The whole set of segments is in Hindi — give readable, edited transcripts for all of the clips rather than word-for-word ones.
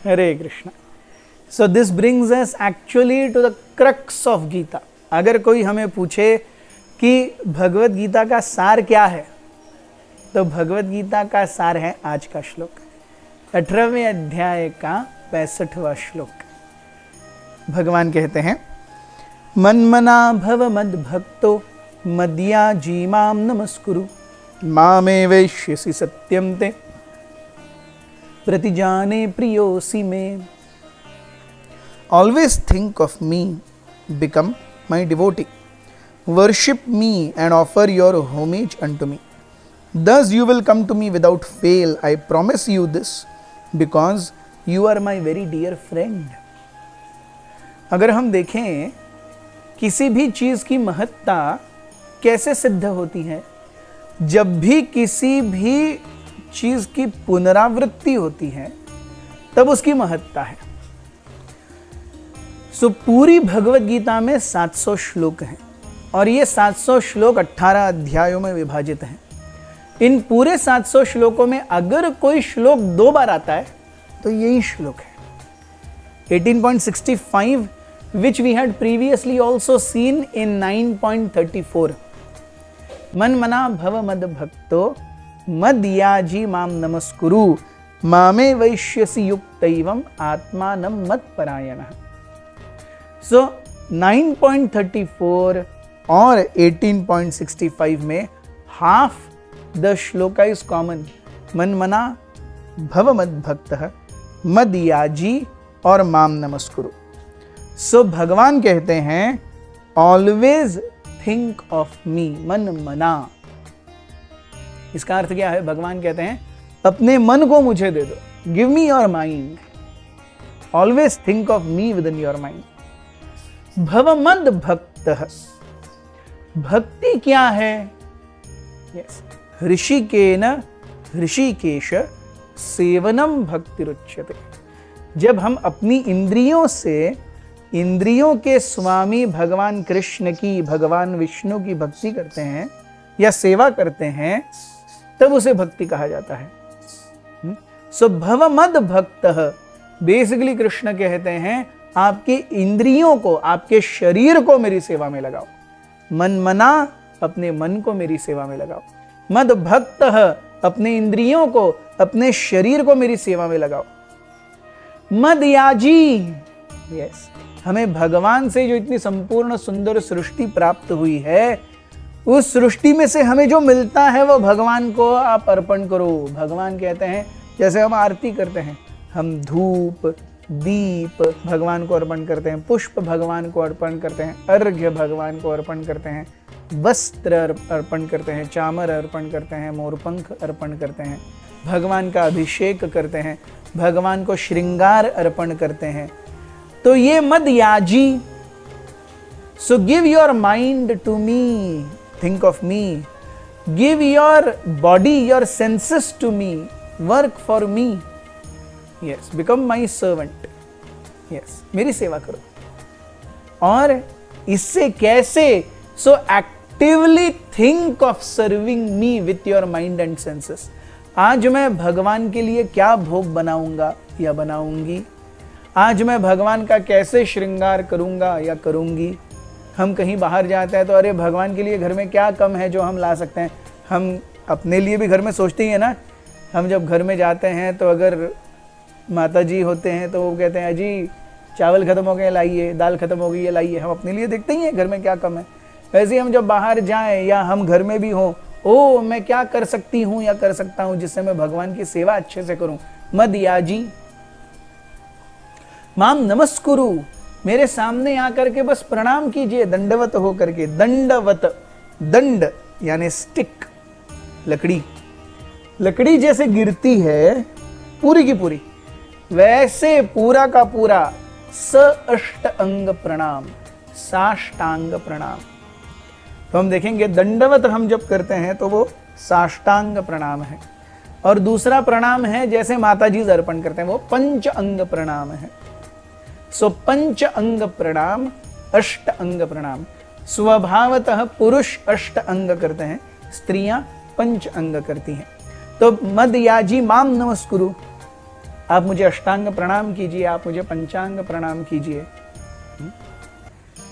Hare Krishna. So this brings us actually to the crux of Gita. अगर कोई हमें पूछे कि भगवत गीता का सार क्या है, तो भगवत गीता का सार है आज का श्लोक, 18वें अध्याय का 65वां श्लोक। भगवान कहते हैं, मन्मना भव मद भक्तो मद्याजी माम नमस्कुरु मामे वैश्यसि सत्यम ते प्रतिजाने प्रियोसि मे। Always think of me, become my devotee. Worship me and offer your homage unto me. Thus you will come to me without fail. I promise you this, because you are my very dear friend. अगर हम देखें किसी भी चीज की महत्ता कैसे सिद्ध होती है, जब भी किसी भी चीज की पुनरावृत्ति होती है तब उसकी महत्ता है। सो पूरी भगवत गीता में 700 श्लोक हैं और ये 700 श्लोक 18 अध्यायों में विभाजित हैं। इन पूरे 700 श्लोकों में अगर कोई श्लोक 2 बार आता है तो यही श्लोक है 18.65, which we had previously also seen in 9.34. मन मना भव मद भक्तो मद्याजी माम नमस्कुरु मामे वैश्यसि युक्तैवम आत्मानं मत्परायणः। सो 9.34 और 18.65 में half the shloka is common. मन मना भव मद भक्तः मद्याजी और माम नमस्कुरु। सो भगवान कहते हैं ऑलवेज थिंक ऑफ मी, मन मना। इसका अर्थ क्या है? भगवान कहते हैं अपने मन को मुझे दे दो, give me your mind, always think of me within your mind. भवमद भक्तः, भक्ति क्या है? यस, ऋषिकेन ऋषिकेश सेवनम भक्तिरुच्यते। जब हम अपनी इंद्रियों से इंद्रियों के स्वामी भगवान कृष्ण की, भगवान विष्णु की भक्ति करते हैं या सेवा करते हैं, तब उसे भक्ति कहा जाता है। सो भवमद भक्तः, बेसिकली कृष्ण कहते हैं आपके इंद्रियों को, आपके शरीर को मेरी सेवा में लगाओ। मन मना, अपने मन को मेरी सेवा में लगाओ। मद भक्तः, अपने इंद्रियों को, अपने शरीर को मेरी सेवा में लगाओ। मद्याजी, यस, हमें भगवान से जो इतनी संपूर्ण सुंदर सृष्टि प्राप्त हुई है, उस सृष्टि में से हमें जो मिलता है वो भगवान को आप अर्पण करो। भगवान कहते हैं, जैसे हम आरती करते हैं, हम धूप दीप भगवान को अर्पण करते हैं, पुष्प भगवान को अर्पण करते हैं, अर्घ्य भगवान को अर्पण करते हैं, वस्त्र अर्पण करते हैं, चामर अर्पण करते हैं, मोरपंख अर्पण करते हैं, भगवान का अभिषेक करते हैं, भगवान को श्रृंगार अर्पण करते हैं। तो ये मद्याजी। So give your mind to me, think of me, give your body, your senses to me, work for me. Yes, become my servant. Yes, मेरी सेवा करो। और इससे कैसे? So actively think of serving me with your mind and senses. आज मैं भगवान के लिए क्या भोग बनाऊंगा या बनाऊंगी, आज मैं भगवान का कैसे श्रृंगार करूंगा या करूंगी। हम कहीं बाहर जाते हैं तो अरे भगवान के लिए घर में क्या कम है जो हम ला सकते हैं। हम अपने लिए भी घर में सोचते ही है ना। हम जब घर में जाते हैं तो अगर माता जी होते हैं तो वो कहते हैं अजी चावल खत्म हो गए लाइए, दाल खत्म हो गई है लाइए। हम अपने लिए देखते ही हैं घर में क्या कम है। वैसे ही हम जब बाहर जाएं या हम घर में भी हों, ओ मैं क्या कर सकती हूँ या कर सकता हूँ जिससे मैं भगवान की सेवा अच्छे से करूं। मद्याजी माम नमस्कुरु, मेरे सामने आकर के बस प्रणाम कीजिए, दंडवत हो करके। दंडवत, दंड यानी स्टिक, लकड़ी। लकड़ी जैसे गिरती है पूरी की पूरी, वैसे पूरा का पूरा अष्ट अंग प्रणाम, साष्टांग प्रणाम। तो हम देखेंगे दंडवत हम जब करते हैं तो वो साष्टांग प्रणाम है, और दूसरा प्रणाम है जैसे माताजी अर्पण करते हैं वो पंच अंग प्रणाम है। सो पंच अंग प्रणाम, अष्ट अंग प्रणाम। स्वभावतः पुरुष अष्ट अंग करते हैं, स्त्रियां पंच अंग करती हैं। तो मद्याजी माम नमस्कुरु, आप मुझे अष्टांग प्रणाम कीजिए, आप मुझे पंचांग प्रणाम कीजिए।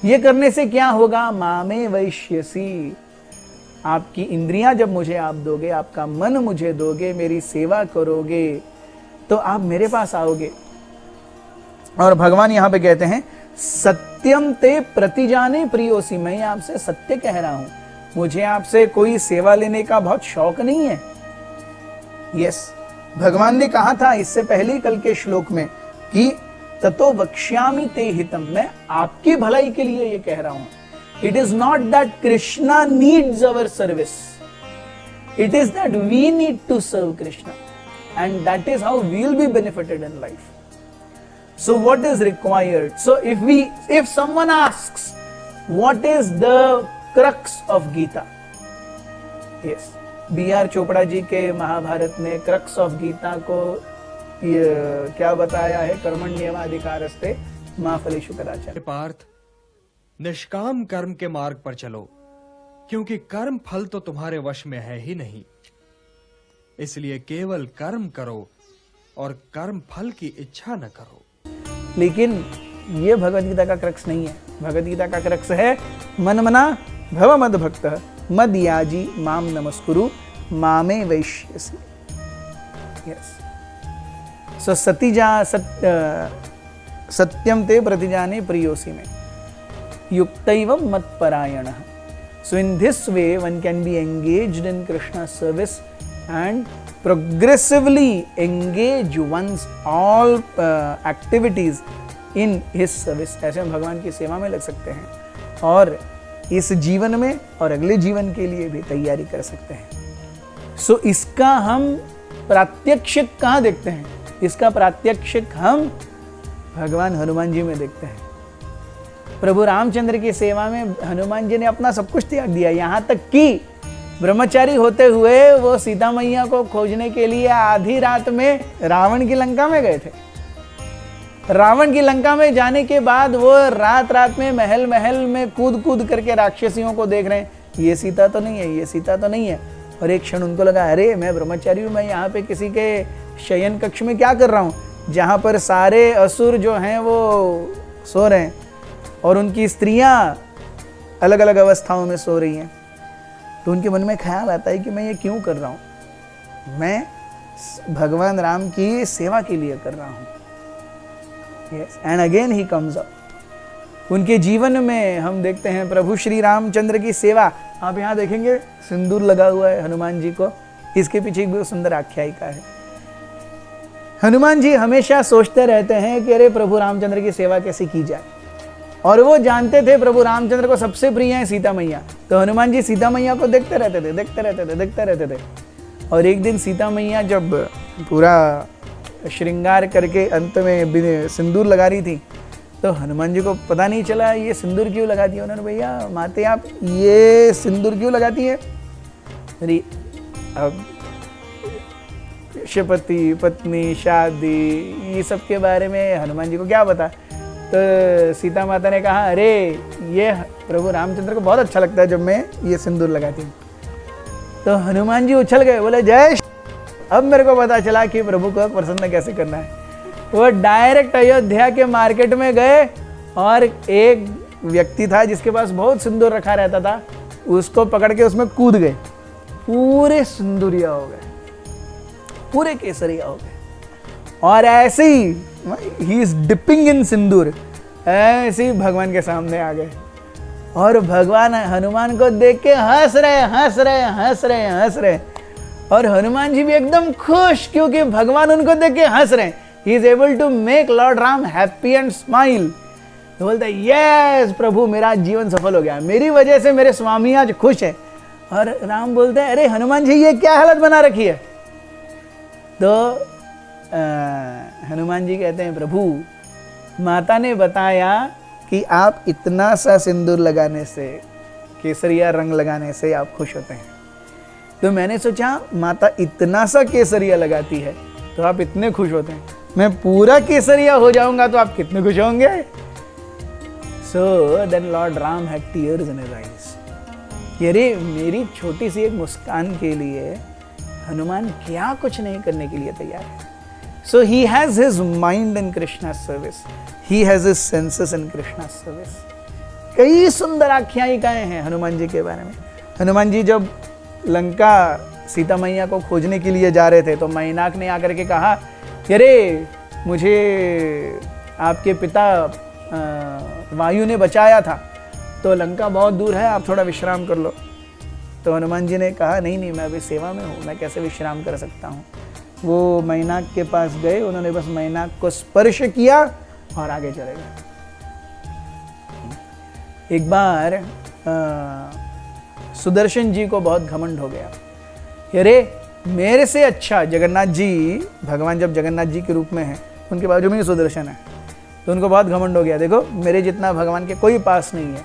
ये करने से क्या होगा? मामे वैश्यसी, आपकी इंद्रियां जब मुझे आप दोगे, आपका मन मुझे दोगे, मेरी सेवा करोगे, तो आप मेरे पास आओगे। और भगवान यहां पे कहते हैं सत्यम ते प्रतिजाने प्रियोसी, मैं आपसे सत्य कह रहा हूं, मुझे आपसे कोई सेवा लेने का बहुत शौक नहीं है। यस, भगवान ने कहा था इससे पहले कल के श्लोक में कि ततो वक्ष्यामि ते हितम, मैं आपकी भलाई के लिए ये कह रहा हूं। It is not that Krishna needs our service, it is that we need to serve Krishna and that is how we will be benefited in life. So what is required? So if someone asks what is the crux of Gita? Yes, B.R. Chopra ji के महाभारत ने crux of गीता को क्या बताया है? कर्मण्येवाधिकारस्ते मा फलेषु कदाचन। पार्थ, निष्काम कर्म के मार्ग पर चलो, क्योंकि कर्म फल तो तुम्हारे वश में है ही नहीं। इसलिए केवल कर्म करो और कर्म फल की इच्छा न करो। लेकिन ये भगवद गीता का क्रक्स नहीं है। भगवद गीता का क्रक्स है मन मना भव मद भक्त मद याजी माम नमस्कुरु मामे वैश्यसी। यस, सो सत्यम ते प्रतिजाने प्रियोसी में युक्तैव मत्परायणः। So in this way one can be engaged in Krishna's service and progressively engage one's all activities in his service। ऐसे हम भगवान की सेवा में लग सकते हैं और इस जीवन में और अगले जीवन के लिए भी तैयारी कर सकते हैं। सो इसका हम प्रात्यक्षिक कहाँ देखते हैं? इसका प्रात्यक्षिक हम भगवान हनुमान जी में देखते हैं। प्रभु रामचंद्र की सेवा में हनुमान जी ने अपना सब कुछ त्याग दिया, यहाँ तक कि ब्रह्मचारी होते हुए वो सीता मैया को खोजने के लिए आधी रात में रावण की लंका में गए थे। रावण की लंका में जाने के बाद वो रात रात में महल महल में कूद कूद करके राक्षसियों को देख रहे हैं, ये सीता तो नहीं है, ये सीता तो नहीं है। और एक क्षण उनको लगा, अरे मैं ब्रह्मचारी हूँ, मैं यहाँ पे किसी के शयन कक्ष में क्या कर रहा हूँ, जहाँ पर सारे असुर जो हैं वो सो रहे हैं और उनकी स्त्रियाँ अलग अलग अवस्थाओं में सो रही हैं। तो उनके मन में ख्याल आता है कि मैं ये क्यों कर रहा हूँ, मैं भगवान राम की सेवा के लिए कर रहा हूँ। Yes, and again he comes up. उनके जीवन में हम देखते हैं प्रभु श्री रामचंद्र की सेवा। आप यहाँ देखेंगे सिंदूर लगा हुआ है हनुमान जी को, इसके पीछे एक बहुत सुंदर आख्यायिका है। हनुमान जी हमेशा सोचते रहते हैं कि अरे प्रभु रामचंद्र की सेवा कैसे की जाए, और वो जानते थे प्रभु रामचंद्र को सबसे प्रिय है सीता मैया। तो हनुमान जी सीता मैया को देखते रहते थे। और एक दिन सीता मैया जब पूरा श्रृंगार करके अंत में सिंदूर लगा रही थी, तो हनुमान जी को पता नहीं चला ये सिंदूर क्यों लगाती है। उन्होंने, भैया माते आप ये सिंदूर क्यों लगाती है? अरे अब शपति पत्नी शादी ये सब के बारे में हनुमान जी को क्या पता। तो सीता माता ने कहा, अरे ये प्रभु रामचंद्र को बहुत अच्छा लगता है जब मैं ये सिंदूर लगाती हूँ। तो हनुमान जी उछल गए, बोले जय, अब मेरे को पता चला कि प्रभु को प्रसन्न कैसे करना है। वो डायरेक्ट अयोध्या के मार्केट में गए और एक व्यक्ति था जिसके पास बहुत सिंदूर रखा रहता था, उसको पकड़ के उसमें कूद गए, पूरे सिंदूरिया हो गए, पूरे केसरिया हो गए। और ऐसे ही इज डिपिंग इन सिंदूर, ऐसे ही भगवान के सामने आ गए और भगवान हनुमान को देख के हंस रहे। और हनुमान जी भी एकदम खुश, क्योंकि भगवान उनको देख के हंस रहे हैं। He is able to make lord Ram happy and smile. तो बोलते हैं, यस प्रभु, मेरा जीवन सफल हो गया, मेरी वजह से मेरे स्वामी आज खुश है। और राम बोलते हैं, अरे हनुमान जी ये क्या हालत बना रखी है? तो हनुमान जी कहते हैं, प्रभु माता ने बताया कि आप इतना सा सिंदूर लगाने से, केसरिया रंग लगाने से आप खुश होते हैं। तो मैंने सोचा माता इतना सा केसरिया लगाती है तो आप इतने खुश होते हैं, मैं पूरा केसरिया हो जाऊंगा तो आप कितने खुश होंगे। So then lord Ram had tears in his eyes. अरे मेरी छोटी सी एक मुस्कान के लिए हनुमान क्या कुछ नहीं करने के लिए तैयार है। So he has his mind in Krishna's service. He has his senses in Krishna's service. कई सुंदर आख्यायिकाएं हैं हनुमान जी के बारे में। हनुमान जी जब लंका सीता मैया को खोजने के लिए जा रहे थे तो मैनाक ने आकर के कहा, अरे मुझे आपके पिता वायु ने बचाया था, तो लंका बहुत दूर है, आप थोड़ा विश्राम कर लो। तो हनुमान जी ने कहा, नहीं नहीं, मैं अभी सेवा में हूँ, मैं कैसे विश्राम कर सकता हूँ। वो मैनाक के पास गए, उन्होंने बस मैनाक को स्पर्श किया और आगे चले गए। एक बार सुदर्शन जी को बहुत घमंड हो गया, अरे मेरे से अच्छा जगन्नाथ जी, भगवान जब जगन्नाथ जी के रूप में हैं, उनके बाजू में ही सुदर्शन है, तो उनको बहुत घमंड हो गया, देखो मेरे जितना भगवान के कोई पास नहीं है,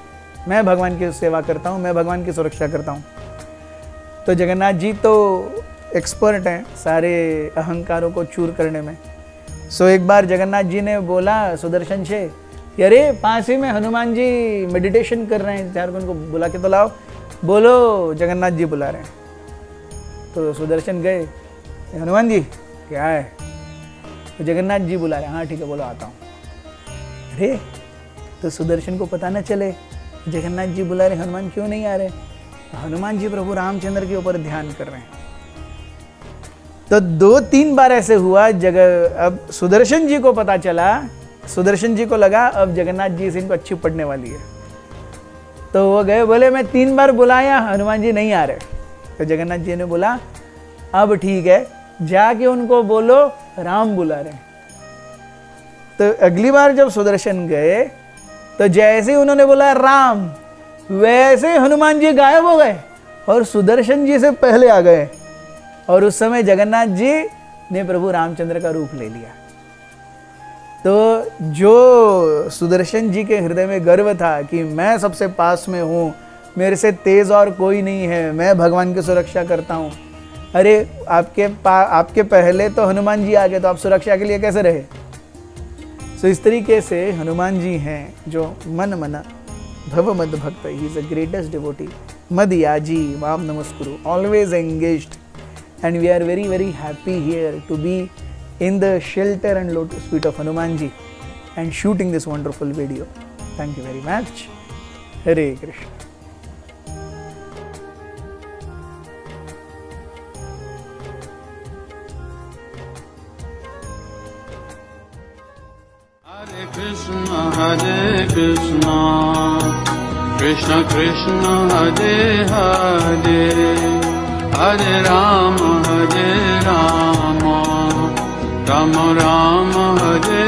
मैं भगवान की सेवा करता हूँ, मैं भगवान की सुरक्षा करता हूँ। तो जगन्नाथ जी तो एक्सपर्ट हैं सारे अहंकारों को चूर करने में। सो एक बार जगन्नाथ जी ने बोला सुदर्शन से, अरे पास ही में हनुमान जी मेडिटेशन कर रहे हैं, चार को उनको बुला के तो लाओ। बोलो जगन्नाथ जी बुला रहे हैं। तो सुदर्शन गए, हनुमान जी क्या है? तो जगन्नाथ जी बुला रहे हैं, हाँ ठीक है बोलो आता हूँ। अरे तो सुदर्शन को पता न चले जगन्नाथ जी बुला रहे, हनुमान क्यों नहीं आ रहे? हनुमान जी प्रभु रामचंद्र के ऊपर ध्यान कर रहे हैं। तो 2-3 बार ऐसे हुआ। अब सुदर्शन जी को पता चला, सुदर्शन जी को लगा अब जगन्नाथ जी से इनको अच्छी पड़ने वाली है, तो वो गए, बोले मैं 3 बार बुलाया, हनुमान जी नहीं आ रहे। तो जगन्नाथ जी ने बोला अब ठीक है, जाके उनको बोलो राम बुला रहे। तो अगली बार जब सुदर्शन गए तो जैसे ही उन्होंने बोला राम, वैसे हनुमान जी गायब हो गए और सुदर्शन जी से पहले आ गए। और उस समय जगन्नाथ जी ने प्रभु रामचंद्र का रूप ले लिया। तो जो सुदर्शन जी के हृदय में गर्व था कि मैं सबसे पास में हूँ, मेरे से तेज और कोई नहीं है, मैं भगवान की सुरक्षा करता हूँ। अरे आपके पहले तो हनुमान जी आ गए, तो आप सुरक्षा के लिए कैसे रहे? सो इस तरीके से हनुमान जी हैं जो मन मना भव मद भक्त, he is the greatest devotee, मद याजी माम नमस्कुरु, always engaged, and we are very very happy here to be in the shelter and lotus feet of Hanuman ji and shooting this wonderful video. Thank you very much. Hare Krishna. Hare Krishna, Krishna Krishna, Hare Hare, Hare Rama, Rama Rama, Hare